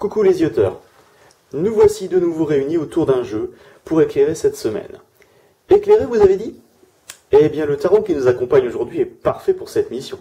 Coucou les yoteurs, nous voici de nouveau réunis autour d'un jeu pour éclairer cette semaine. Éclairer, vous avez dit? Eh bien, le tarot qui nous accompagne aujourd'hui est parfait pour cette mission.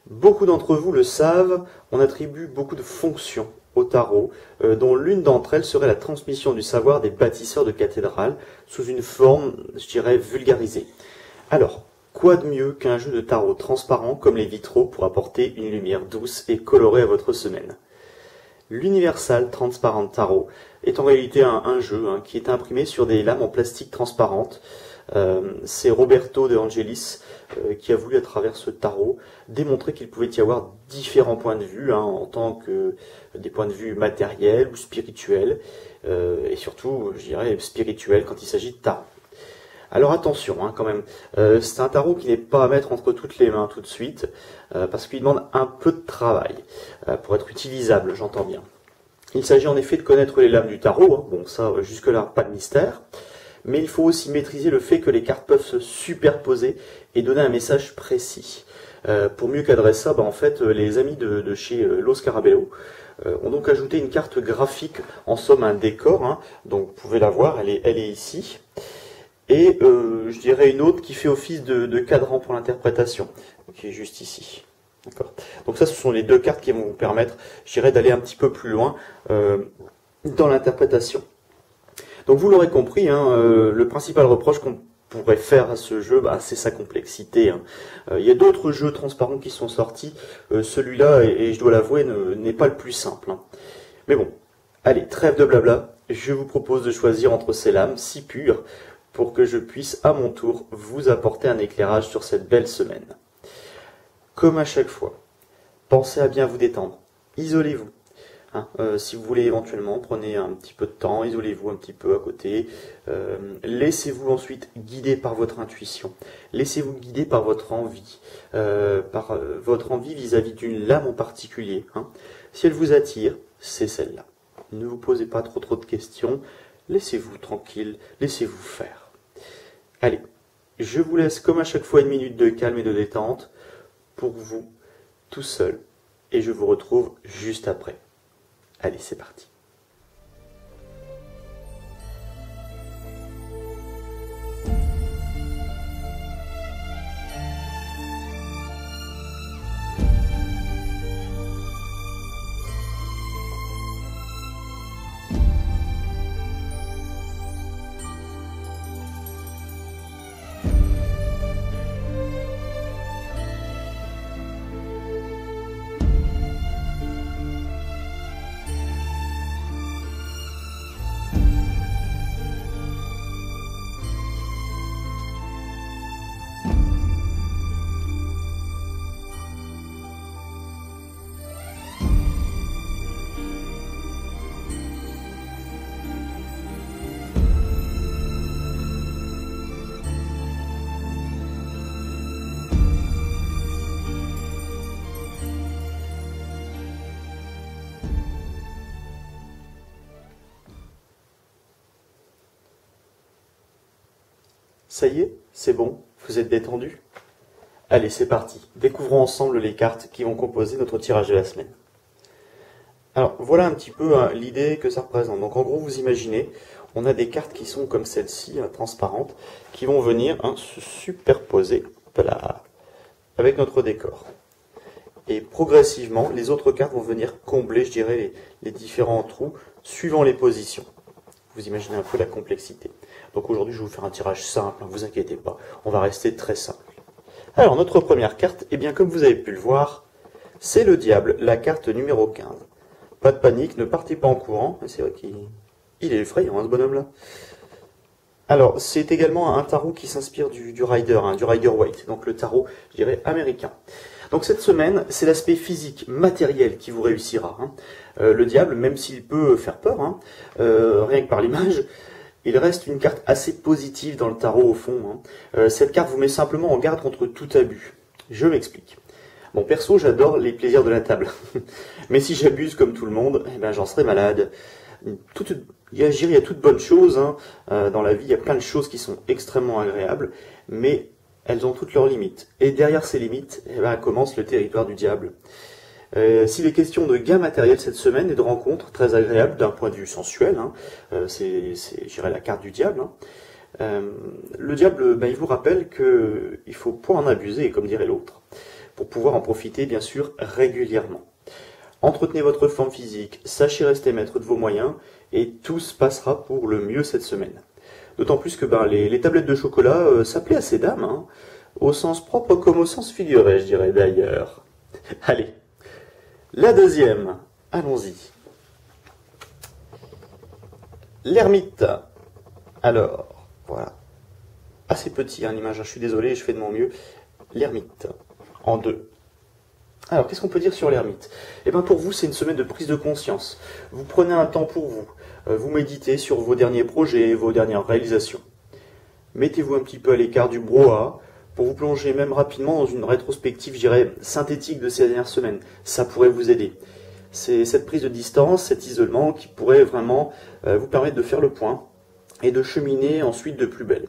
Beaucoup d'entre vous le savent, on attribue beaucoup de fonctions au tarot, dont l'une d'entre elles serait la transmission du savoir des bâtisseurs de cathédrales sous une forme, je dirais, vulgarisée. Alors, quoi de mieux qu'un jeu de tarot transparent comme les vitraux pour apporter une lumière douce et colorée à votre semaine? L'Universal Transparent Tarot est en réalité un jeu qui est imprimé sur des lames en plastique transparente. C'est Roberto De Angelis qui a voulu, à travers ce tarot, démontrer qu'il pouvait y avoir différents points de vue, en tant que des points de vue matériels ou spirituels, et surtout, je dirais, spirituels quand il s'agit de tarot. Alors attention quand même, c'est un tarot qui n'est pas à mettre entre toutes les mains tout de suite, parce qu'il demande un peu de travail, pour être utilisable, j'entends bien. Il s'agit en effet de connaître les lames du tarot, bon ça jusque-là pas de mystère, mais il faut aussi maîtriser le fait que les cartes peuvent se superposer et donner un message précis. Pour mieux cadrer ça, en fait, les amis de chez Lo Scarabello ont donc ajouté une carte graphique, en somme un décor, donc vous pouvez la voir, elle est ici. Et je dirais une autre qui fait office de cadran pour l'interprétation, qui est juste ici. D'accord. Donc ça, ce sont les deux cartes qui vont vous permettre, je dirais, d'aller un petit peu plus loin dans l'interprétation. Donc vous l'aurez compris, le principal reproche qu'on pourrait faire à ce jeu, c'est sa complexité. Il y a d'autres jeux transparents qui sont sortis. Celui-là, et je dois l'avouer, n'est pas le plus simple. Mais bon, allez, trêve de blabla. Je vous propose de choisir entre ces lames si pures, pour que je puisse à mon tour vous apporter un éclairage sur cette belle semaine. Comme à chaque fois, pensez à bien vous détendre, isolez-vous. Si vous voulez éventuellement, prenez un petit peu de temps, isolez-vous un petit peu à côté, laissez-vous ensuite guider par votre intuition, laissez-vous guider par votre envie, vis-à-vis d'une lame en particulier. Si elle vous attire, c'est celle-là. Ne vous posez pas trop de questions, laissez-vous tranquille, laissez-vous faire. Allez, je vous laisse comme à chaque fois une minute de calme et de détente pour vous, tout seul, et je vous retrouve juste après. Allez, c'est parti. Ça y est, c'est bon, vous êtes détendu? Allez, c'est parti. Découvrons ensemble les cartes qui vont composer notre tirage de la semaine. Alors, voilà un petit peu l'idée que ça représente. Donc, en gros, vous imaginez, on a des cartes qui sont comme celle-ci, transparentes, qui vont venir se superposer avec notre décor. Et progressivement, les autres cartes vont venir combler, je dirais, les différents trous suivant les positions. Vous imaginez un peu la complexité. Donc aujourd'hui, je vais vous faire un tirage simple, ne vous inquiétez pas, on va rester très simple. Alors, notre première carte, comme vous avez pu le voir, c'est le diable, la carte numéro 15. Pas de panique, ne partez pas en courant, c'est vrai qu'il est effrayant, ce bonhomme-là. Alors, c'est également un tarot qui s'inspire du Rider, du Rider Waite, donc le tarot, je dirais, américain. Donc cette semaine, c'est l'aspect physique, matériel qui vous réussira. Le diable, même s'il peut faire peur, rien que par l'image, il reste une carte assez positive dans le tarot au fond. Cette carte vous met simplement en garde contre tout abus. Je m'explique. Bon, perso, j'adore les plaisirs de la table. Mais si j'abuse comme tout le monde, j'en serais malade. Il y a toutes bonnes choses dans la vie, il y a plein de choses qui sont extrêmement agréables, mais elles ont toutes leurs limites. Et derrière ces limites, commence le territoire du diable. S'il est question de gain matériel cette semaine et de rencontres très agréables d'un point de vue sensuel, hein, c'est, je dirais, la carte du diable. Hein. Le diable, il vous rappelle qu'il faut pas en abuser, comme dirait l'autre, pour pouvoir en profiter, bien sûr, régulièrement. Entretenez votre forme physique, sachez rester maître de vos moyens, et tout se passera pour le mieux cette semaine. D'autant plus que les tablettes de chocolat, ça plaît à ces dames, hein, au sens propre comme au sens figuré, je dirais d'ailleurs. Allez, la deuxième, allons-y. L'ermite. Alors, voilà. Assez petit, hein, l'image, je suis désolé, je fais de mon mieux. L'ermite, en deux. Alors, qu'est-ce qu'on peut dire sur l'ermite? Eh bien, pour vous, c'est une semaine de prise de conscience. Vous prenez un temps pour vous. Vous méditez sur vos derniers projets, vos dernières réalisations. Mettez-vous un petit peu à l'écart du brouhaha pour vous plonger même rapidement dans une rétrospective, je dirais, synthétique de ces dernières semaines. Ça pourrait vous aider. C'est cette prise de distance, cet isolement qui pourrait vraiment vous permettre de faire le point et de cheminer ensuite de plus belle.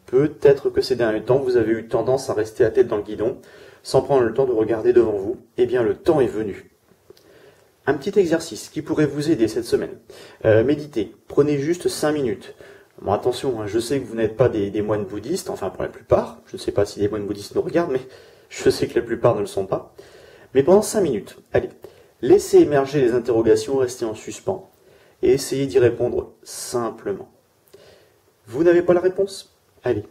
Peut-être que ces derniers temps, vous avez eu tendance à rester à tête dans le guidon, sans prendre le temps de regarder devant vous. Eh bien, le temps est venu. Un petit exercice qui pourrait vous aider cette semaine. Méditez. Prenez juste 5 minutes. Bon, attention, hein, je sais que vous n'êtes pas des moines bouddhistes, enfin pour la plupart. Je ne sais pas si des moines bouddhistes nous regardent, mais je sais que la plupart ne le sont pas. Mais pendant 5 minutes, allez, laissez émerger les interrogations restées en suspens et essayez d'y répondre simplement. Vous n'avez pas la réponse? Allez,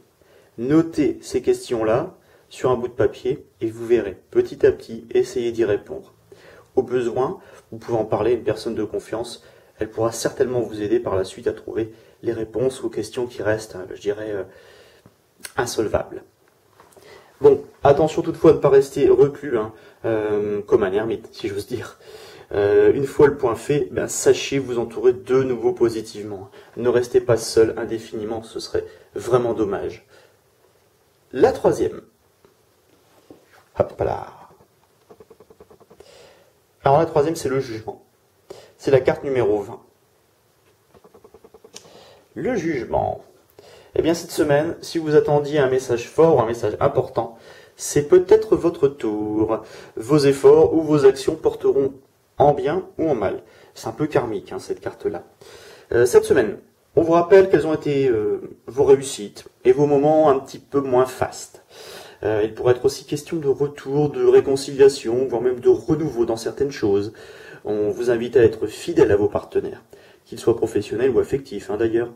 notez ces questions-là sur un bout de papier et vous verrez, petit à petit, essayez d'y répondre. Au besoin, vous pouvez en parler à une personne de confiance. Elle pourra certainement vous aider par la suite à trouver les réponses aux questions qui restent, je dirais, insolvables. Bon, attention toutefois à ne pas rester reclus, hein, comme un ermite, si j'ose dire. Une fois le point fait, sachez vous entourer de nouveau positivement. Ne restez pas seul indéfiniment, ce serait vraiment dommage. La troisième. Hop là. Alors la troisième, c'est le jugement. C'est la carte numéro 20. Le jugement. Eh bien cette semaine, si vous attendiez un message fort ou un message important, c'est peut-être votre tour. Vos efforts ou vos actions porteront en bien ou en mal. C'est un peu karmique, hein, cette carte-là. Cette semaine, on vous rappelle quelles ont été vos réussites et vos moments un petit peu moins fastes. Il pourrait être aussi question de retour, de réconciliation, voire même de renouveau dans certaines choses. On vous invite à être fidèle à vos partenaires, qu'ils soient professionnels ou affectifs, hein, d'ailleurs.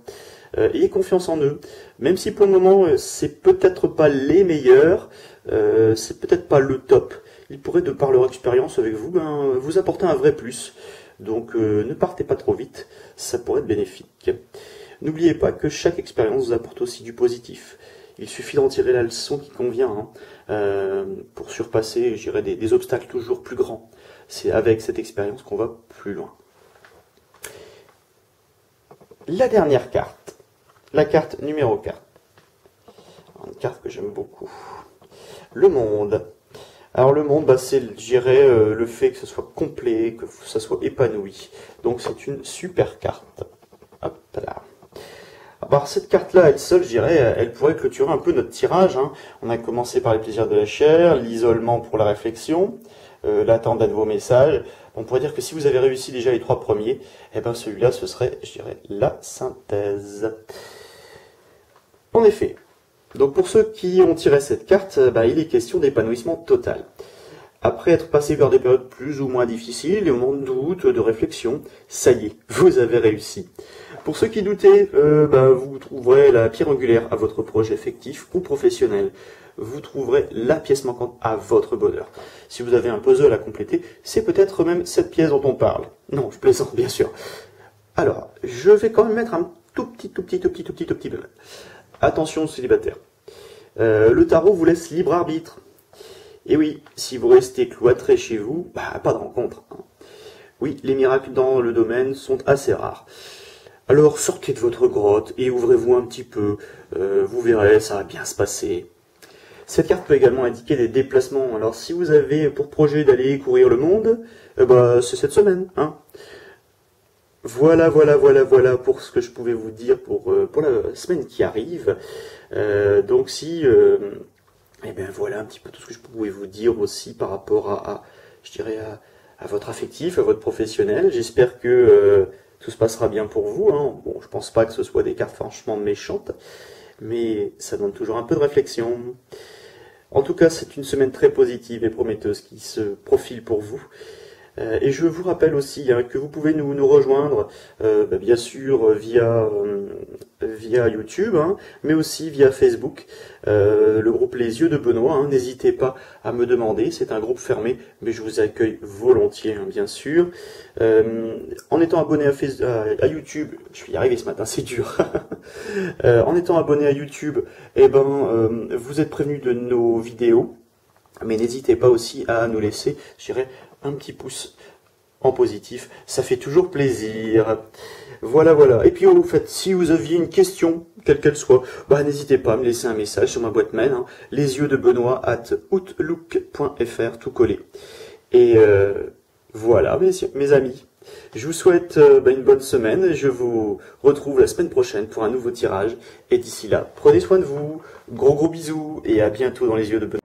Ayez confiance en eux, même si pour le moment c'est peut-être pas les meilleurs, c'est peut-être pas le top. Ils pourraient, de par leur expérience avec vous, vous apporter un vrai plus. Donc ne partez pas trop vite, ça pourrait être bénéfique. N'oubliez pas que chaque expérience vous apporte aussi du positif. Il suffit d'en tirer la leçon qui convient, hein, pour surpasser, je dirais, des obstacles toujours plus grands. C'est avec cette expérience qu'on va plus loin. La dernière carte, la carte numéro 4. Une carte que j'aime beaucoup. Le monde. Alors le monde, c'est, je dirais, le fait que ce soit complet, que ça soit épanoui. Donc c'est une super carte. Hop là. Alors cette carte-là, elle seule, je dirais, elle pourrait clôturer un peu notre tirage, hein. On a commencé par les plaisirs de la chair, l'isolement pour la réflexion, l'attente de vos messages. On pourrait dire que si vous avez réussi déjà les 3 premiers, eh ben celui-là, ce serait, je dirais, la synthèse. En effet, donc pour ceux qui ont tiré cette carte, il est question d'épanouissement total. Après être passé par des périodes plus ou moins difficiles, des moments de doute, de réflexion, ça y est, vous avez réussi. Pour ceux qui doutaient, vous trouverez la pierre angulaire à votre projet effectif ou professionnel. Vous trouverez la pièce manquante à votre bonheur. Si vous avez un puzzle à compléter, c'est peut-être même cette pièce dont on parle. Non, je plaisante, bien sûr. Alors, je vais quand même mettre un tout petit peu. Attention, célibataire. Le tarot vous laisse libre arbitre. Et oui, si vous restez cloîtré chez vous, pas de rencontre, hein. Oui, les miracles dans le domaine sont assez rares. Alors sortez de votre grotte et ouvrez-vous un petit peu, vous verrez, ça va bien se passer. Cette carte peut également indiquer des déplacements. Alors si vous avez pour projet d'aller courir le monde, c'est cette semaine, hein. Voilà pour ce que je pouvais vous dire pour la semaine qui arrive. Donc si... voilà un petit peu tout ce que je pouvais vous dire aussi par rapport à je dirais, à votre affectif, à votre professionnel. J'espère que tout se passera bien pour vous, hein. Bon, je pense pas que ce soit des cartes franchement méchantes, mais ça donne toujours un peu de réflexion. En tout cas, c'est une semaine très positive et prometteuse qui se profile pour vous. Et je vous rappelle aussi hein, que vous pouvez nous rejoindre, bien sûr, via YouTube, hein, mais aussi via Facebook, le groupe Les Yeux de Benoît. Hein, n'hésitez pas à me demander, c'est un groupe fermé, mais je vous accueille volontiers, hein, bien sûr. En étant abonné à YouTube, je vais y arriver ce matin, c'est dur. En étant abonné à YouTube, vous êtes prévenu de nos vidéos. Mais n'hésitez pas aussi à nous laisser, je dirais, un petit pouce en positif. Ça fait toujours plaisir. Voilà, voilà. Et puis, au fait, si vous aviez une question, quelle qu'elle soit, n'hésitez pas à me laisser un message sur ma boîte mail, hein, lesyeuxdebenoît@outlook.fr, tout collé. Et voilà, mes amis. Je vous souhaite une bonne semaine. Je vous retrouve la semaine prochaine pour un nouveau tirage. Et d'ici là, prenez soin de vous. Gros bisous et à bientôt dans les yeux de Benoît.